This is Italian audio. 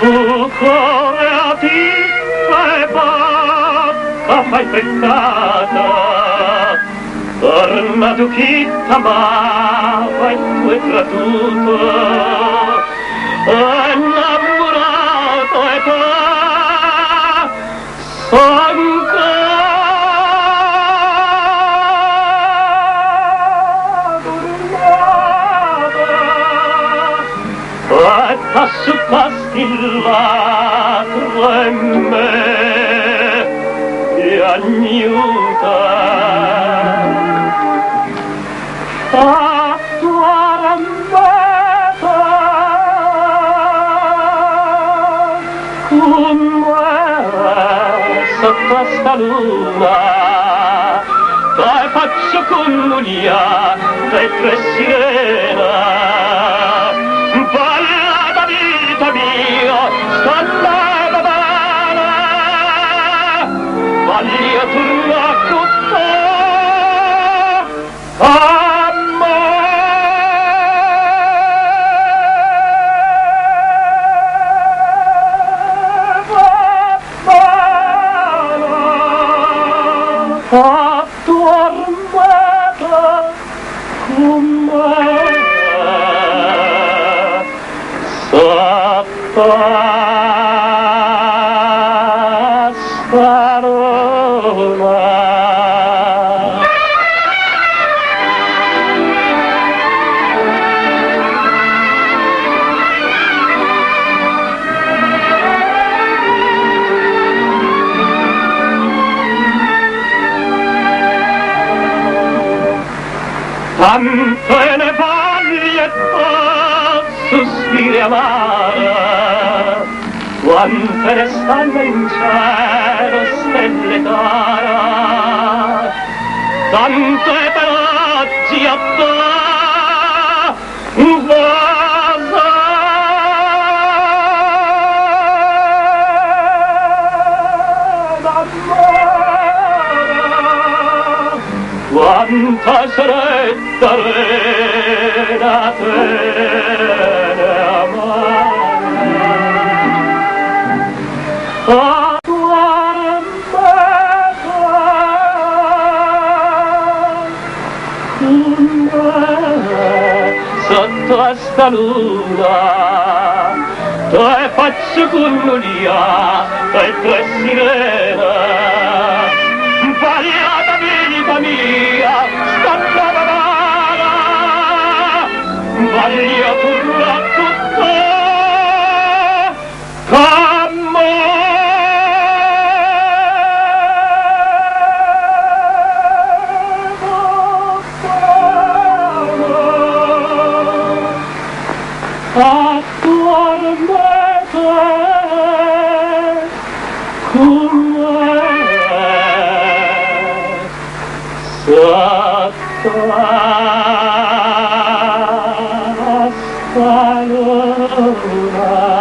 Tu cuore a vita e basta fai peccata, torna tu chi t'amava e tu è gratuito, innamorato e te su pastillato e me e agnuta a tua ramata come sotto sta luna te faccio comunia te tre sirena vita mia, stanna da bana, voglio tornare con te a me. A tua armata con me. Tante ne voglie sospiri amara, quante ne stanno in cielo stelle d'ara, tante per oggi quanta stretta rena te ne amare a tua ramata con me sotto a sta luna te faccio comunia te tre sirena variata vita mia, stanna da bana, voglio tornare con te a me. A tua armata con me. Sotto a sta luna